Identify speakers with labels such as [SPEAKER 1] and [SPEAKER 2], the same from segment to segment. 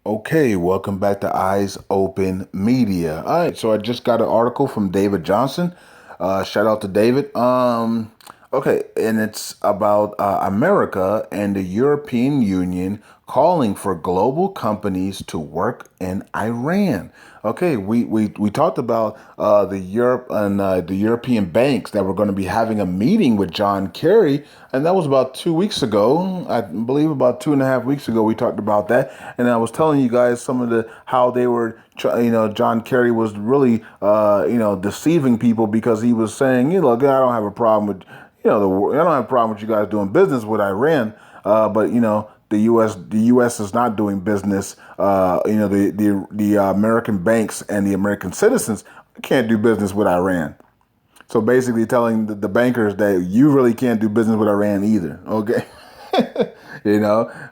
[SPEAKER 1] Okay, welcome back to Eyes Open Media. All right, so I just got an article from David Johnson. Shout out to David. Okay, and it's about America and the European Union calling for global companies to work in Iran. Okay, we talked about the Europe and the European banks that were going to be having a meeting with John Kerry, and that was about 2 weeks ago. I believe about 2.5 weeks ago we talked about that, and I was telling you guys some of the how they were, John Kerry was really, deceiving people because he was saying, look, I don't have a problem with, I don't have a problem with you guys doing business with Iran, but the U.S. is not doing business. The American banks and the American citizens can't do business with Iran. So basically, telling the bankers that you really can't do business with Iran either. Okay.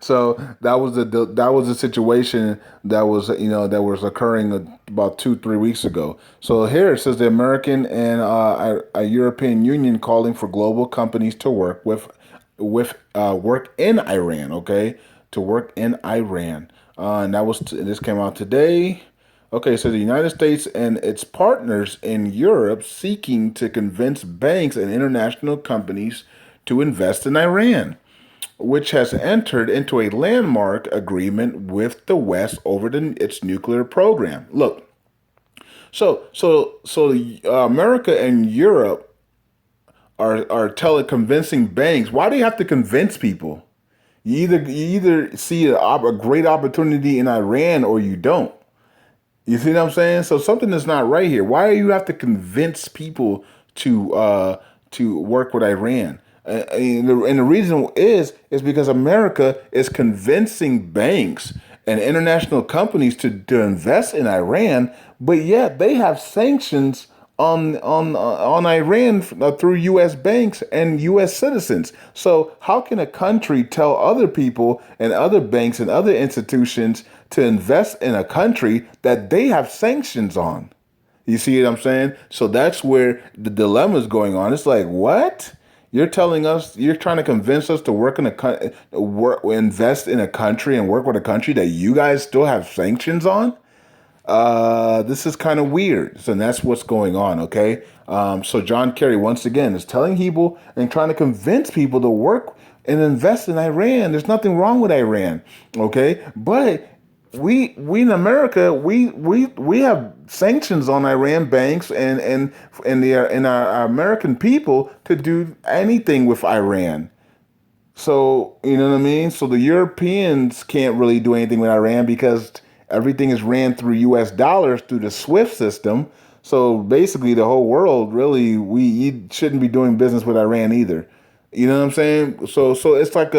[SPEAKER 1] So that was the situation that was occurring about 2-3 weeks ago. So here it says the American and a European Union calling for global companies to work in Iran. Okay, to work in Iran, and this came out today. Okay, so the United States and its partners in Europe seeking to convince banks and international companies to invest in Iran, which has entered into a landmark agreement with the West over its nuclear program. Look, America and Europe are convincing banks. Why do you have to convince people? You either see a great opportunity in Iran or you don't. You see what I'm saying? So something is not right here. Why do you have to convince people to work with Iran? And the reason is because America is convincing banks and international companies to invest in Iran, but yet they have sanctions on Iran through U.S. banks and U.S. citizens. So how can a country tell other people and other banks and other institutions to invest in a country that they have sanctions on? You see what I'm saying? So that's where the dilemma is going on. It's like, what? You're trying to convince us to invest in a country and work with a country that you guys still have sanctions on? This is kind of weird. So that's what's going on, okay? So John Kerry, once again, is telling people and trying to convince people to work and invest in Iran. There's nothing wrong with Iran, okay? But we in America, we have sanctions on Iran banks and our American people to do anything with Iran. So, you know what I mean? So the Europeans can't really do anything with Iran because everything is ran through US dollars through the SWIFT system. So basically the whole world really you shouldn't be doing business with Iran either. You know what I'm saying? So it's like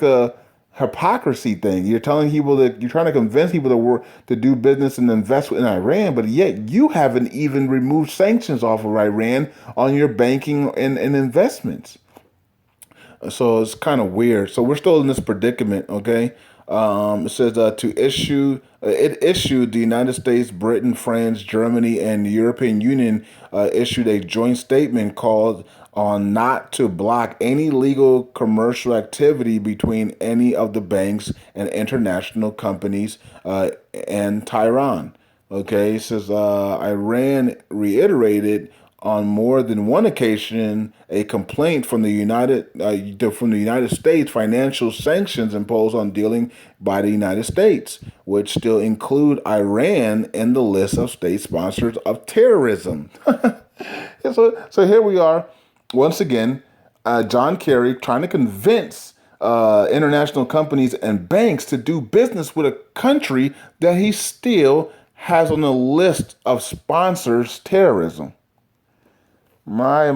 [SPEAKER 1] a hypocrisy thing. You're telling people that you're trying to convince people to work to do business and invest in Iran, but yet you haven't even removed sanctions off of Iran on your banking and investments. So it's kind of weird. So we're still in this predicament, okay? It says it issued the United States, Britain, France, Germany, and the European Union issued a joint statement called on not to block any legal commercial activity between any of the banks and international companies and Tehran. Okay, it says Iran reiterated on more than one occasion a complaint from the United States financial sanctions imposed on dealing by the United States, which still include Iran in the list of state sponsors of terrorism. So here we are once again, John Kerry trying to convince international companies and banks to do business with a country that he still has on the list of sponsors terrorism. My.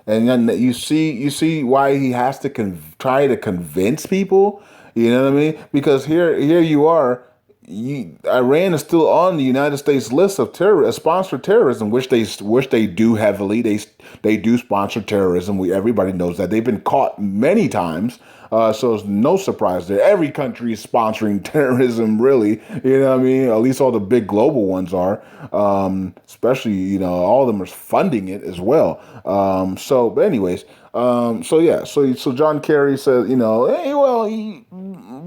[SPEAKER 1] And then you see why he has to try to convince people. You know what I mean? Because here you are. Iran is still on the United States list of sponsor terrorism, which they do heavily. They do sponsor terrorism. Everybody knows that they've been caught many times. So it's no surprise that every country is sponsoring terrorism, really. You know what I mean? At least all the big global ones are. Especially, all of them are funding it as well. But anyways, so yeah, so John Kerry says, hey, well,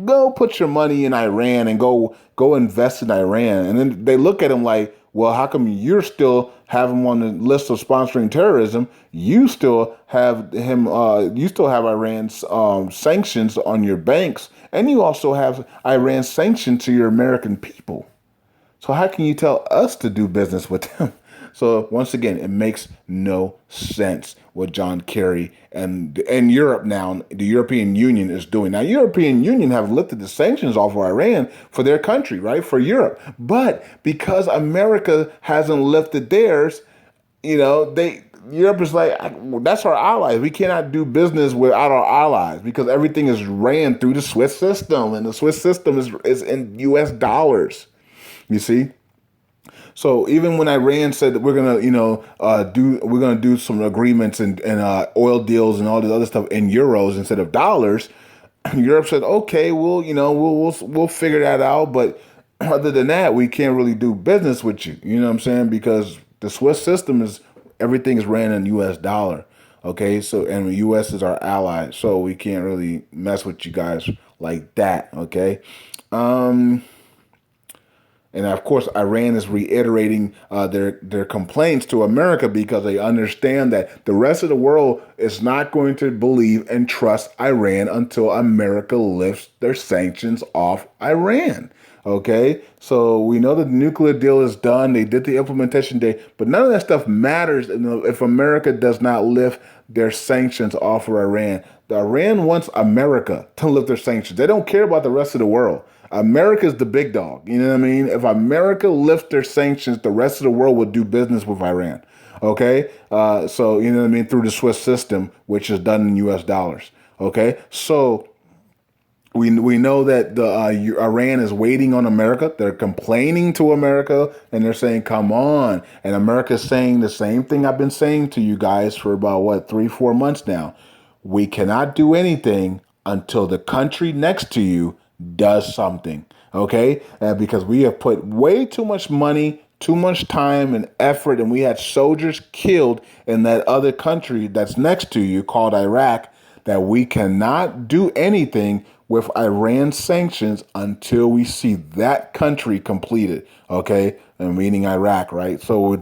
[SPEAKER 1] go put your money in Iran and go invest in Iran. And then they look at him like, well, how come you're still have him on the list of sponsoring terrorism? You still have him. You still have Iran's sanctions on your banks, and you also have Iran sanctioned to your American people. So how can you tell us to do business with them? So once again, it makes no sense what John Kerry and Europe now, the European Union is doing. Now, European Union have lifted the sanctions off of Iran for their country, right? For Europe. But because America hasn't lifted theirs, Europe is like, that's our allies. We cannot do business without our allies because everything is ran through the Swiss system, and the Swiss system is in U.S. dollars. You see? So even when Iran said that we're gonna, we're gonna do some agreements and oil deals and all this other stuff in euros instead of dollars, Europe said, okay, we'll figure that out. But other than that, we can't really do business with you. You know what I'm saying? Because the Swiss system everything is ran in U.S. dollar. Okay, so and the U.S. is our ally, so we can't really mess with you guys like that. Okay. And of course, Iran is reiterating their complaints to America because they understand that the rest of the world is not going to believe and trust Iran until America lifts their sanctions off Iran. Okay, so we know that the nuclear deal is done. They did the implementation date, but none of that stuff matters if America does not lift their sanctions off of Iran. Iran wants America to lift their sanctions. They don't care about the rest of the world. America's the big dog. You know what I mean? If America lifts their sanctions, the rest of the world will do business with Iran. Okay? So, you know what I mean? Through the Swiss system, which is done in U.S. dollars. Okay? So we know that Iran is waiting on America. They're complaining to America, and they're saying, come on. And America's saying the same thing I've been saying to you guys for about, 3-4 months now. We cannot do anything until the country next to you does something, okay? Because we have put way too much money, too much time and effort, and we had soldiers killed in that other country that's next to you called Iraq, that we cannot do anything with Iran sanctions until we see that country completed, okay? And meaning Iraq, right? So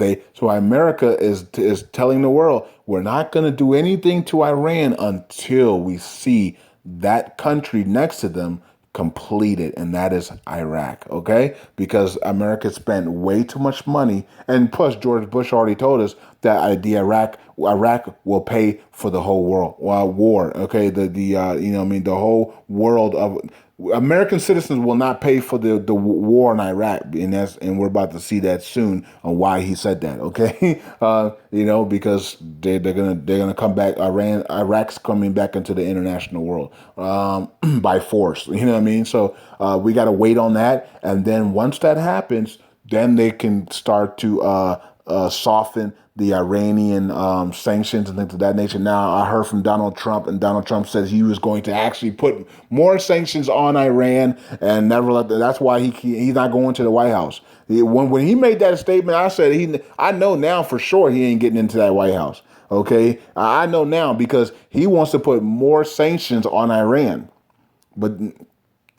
[SPEAKER 1] America is telling the world, we're not going to do anything to Iran until we see that country next to them completed, and that is Iraq, okay? Because America spent way too much money, and plus George Bush already told us that Iraq will pay for the whole world war, okay? The whole world of American citizens will not pay for the war in Iraq, and we're about to see that soon on why he said that, okay? Because they're gonna come back. Iraq's coming back into the international world by force. You know what I mean? So we got to wait on that, and then once that happens, then they can start to soften the Iranian sanctions and things of that nature. Now, I heard from Donald Trump, and Donald Trump said he was going to actually put more sanctions on Iran and never let that. That's why he's not going to the White House. When he made that statement, I said I know now for sure he ain't getting into that White House. Okay, I know now because he wants to put more sanctions on Iran, but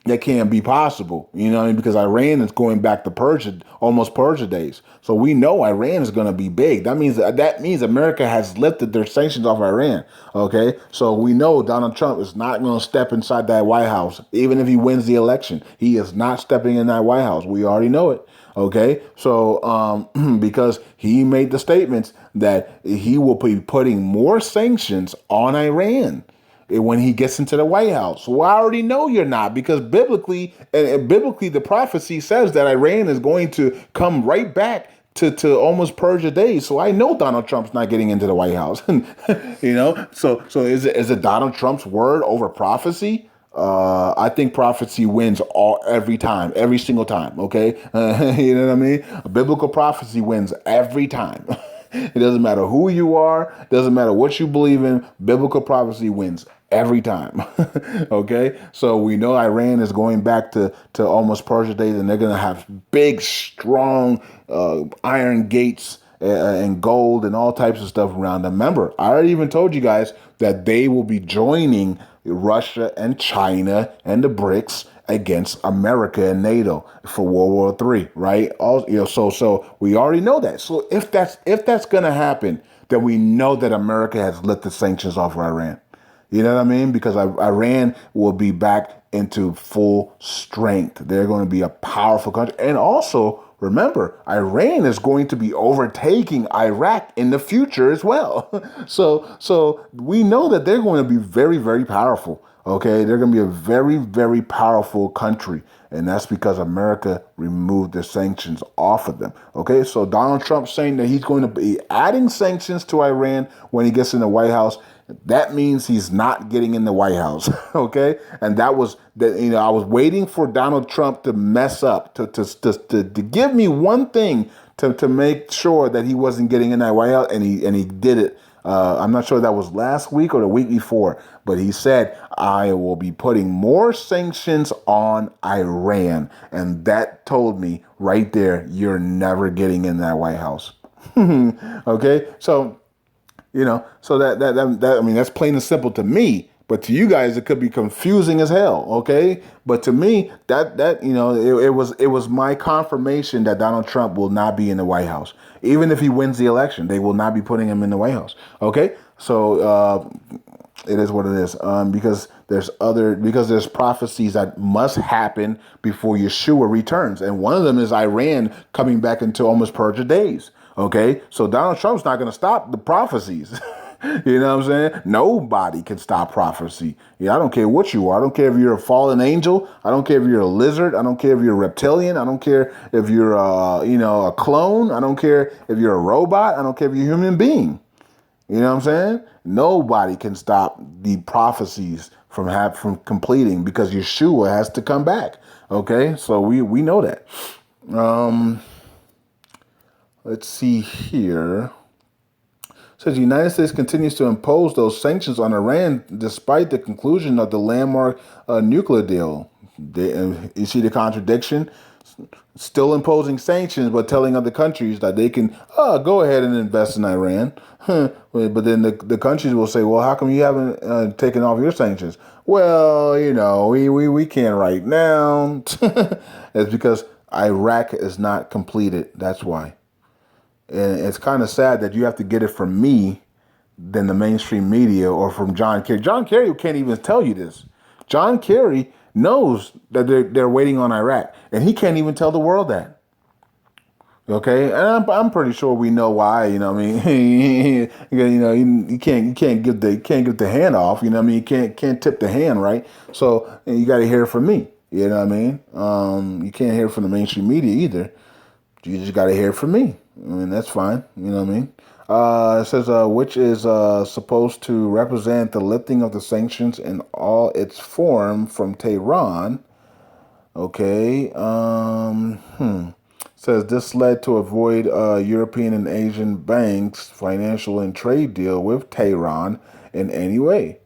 [SPEAKER 1] that can't be possible, you know what I mean? Because Iran is going back to almost Persia days. So we know Iran is going to be big. That means America has lifted their sanctions off Iran. Okay, so we know Donald Trump is not going to step inside that White House, even if he wins the election. He is not stepping in that White House. We already know it. Okay, so because he made the statements that he will be putting more sanctions on Iran when he gets into the White House. Well, I already know you're not, because biblically the prophecy says that Iran is going to come right back to almost Persia days. So I know Donald Trump's not getting into the White House. So is it Donald Trump's word over prophecy? I think prophecy wins every single time. Okay, you know what I mean? Biblical prophecy wins every time. It doesn't matter who you are. Doesn't matter what you believe in. Biblical prophecy wins every time. Okay, so we know Iran is going back to almost Persia days, and they're going to have big, strong iron gates and gold and all types of stuff around them. Remember, I already even told you guys that they will be joining Russia and China and the BRICS against America and NATO for World War III, right? All so we already know that. So if that's gonna happen, then we know that America has lifted the sanctions off of Iran. You know what I mean? Because Iran will be back into full strength. They're going to be a powerful country. And also, remember, Iran is going to be overtaking Iraq in the future as well. So we know that they're going to be very, very powerful. Okay, they're going to be a very, very powerful country. And that's because America removed the sanctions off of them. Okay, so Donald Trump saying that he's going to be adding sanctions to Iran when he gets in the White House. That means he's not getting in the White House, okay? And that was that. I was waiting for Donald Trump to mess up, to give me one thing to make sure that he wasn't getting in that White House, and he did it. I'm not sure that was last week or the week before, but he said I will be putting more sanctions on Iran, and that told me right there, you're never getting in that White House. Okay, so. So that I mean, that's plain and simple to me. But to you guys, it could be confusing as hell. Okay, but to me, it was my confirmation that Donald Trump will not be in the White House, even if he wins the election. They will not be putting him in the White House. Okay, so it is what it is. Because there's prophecies that must happen before Yeshua returns, and one of them is Iran coming back into almost purge days. Okay, so Donald Trump's not going to stop the prophecies. You know what I'm saying? Nobody can stop prophecy. Yeah, I don't care what you are. I don't care if you're a fallen angel. I don't care if you're a lizard. I don't care if you're a reptilian. I don't care if you're a clone. I don't care if you're a robot. I don't care if you're a human being. You know what I'm saying? Nobody can stop the prophecies from completing because Yeshua has to come back. Okay, so we know that. Let's see here. It says the United States continues to impose those sanctions on Iran despite the conclusion of the landmark nuclear deal. You see the contradiction? Still imposing sanctions, but telling other countries that they can go ahead and invest in Iran. But then the countries will say, well, how come you haven't taken off your sanctions? Well, we can't right now. It's because Iraq is not completed. That's why. And it's kind of sad that you have to get it from me than the mainstream media or from John Kerry. John Kerry can't even tell you this. John Kerry knows that they're waiting on Iraq, and he can't even tell the world that. Okay, and I'm pretty sure we know why. You know what I mean? You can't give the hand off. You know what I mean? You can't tip the hand, right? So you got to hear it from me. You know what I mean? You can't hear it from the mainstream media either. You just got to hear it from me. I mean, that's fine. You know what I mean? It says, which is supposed to represent the lifting of the sanctions in all its form from Tehran. Okay. Says this led to avoid European and Asian banks' financial and trade deal with Tehran in any way.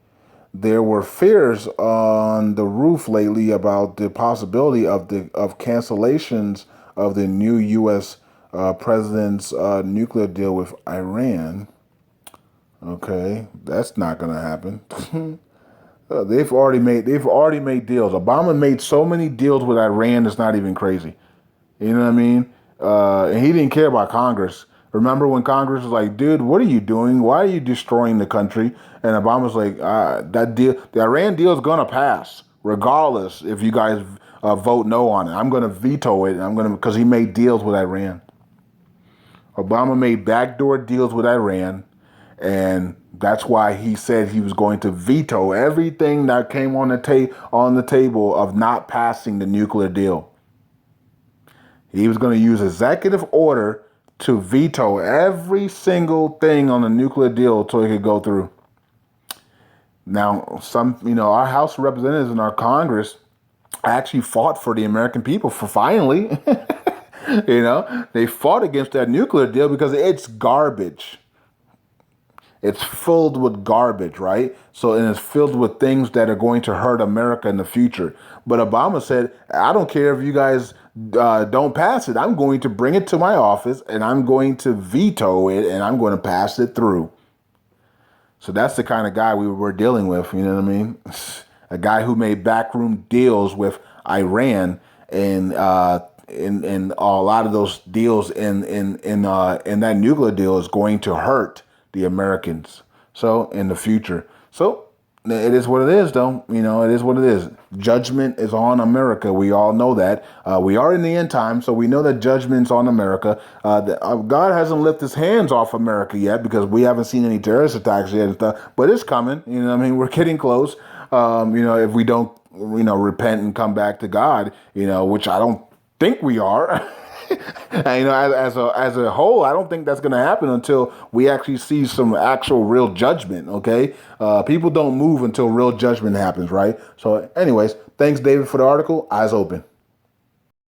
[SPEAKER 1] There were fears on the roof lately about the possibility of cancellations of the new U.S. President's nuclear deal with Iran. Okay, that's not going to happen. They've already made deals. Obama made so many deals with Iran, it's not even crazy. You know what I mean? And he didn't care about Congress. Remember when Congress was like, dude, what are you doing? Why are you destroying the country? And Obama's like, that deal, the Iran deal is going to pass, regardless if you guys vote no on it. I'm going to veto it, because he made deals with Iran. Obama made backdoor deals with Iran, and that's why he said he was going to veto everything that came on the table of not passing the nuclear deal. He was going to use executive order to veto every single thing on the nuclear deal so it could go through. Now, our House of Representatives and our Congress actually fought for the American people for finally. They fought against that nuclear deal because it's garbage. It's filled with garbage, right? And it's filled with things that are going to hurt America in the future. But Obama said, I don't care if you guys don't pass it. I'm going to bring it to my office and I'm going to veto it and I'm going to pass it through. So that's the kind of guy we were dealing with. You know what I mean? A guy who made backroom deals with Iran and a lot of those deals in that nuclear deal is going to hurt the Americans. So in the future, so it is what it is, though. You know, it is what it is. Judgment is on America. We all know that. We are in the end time, so we know that judgment's on America. God hasn't lifted his hands off America yet because we haven't seen any terrorist attacks yet and stuff. But it's coming. You know what I mean? We're getting close. If we don't, repent and come back to God, which I don't think we are. And, as a whole, I don't think that's going to happen until we actually see some actual real judgment. Okay, people don't move until real judgment happens, right? So, anyways, thanks, David, for the article. Eyes open.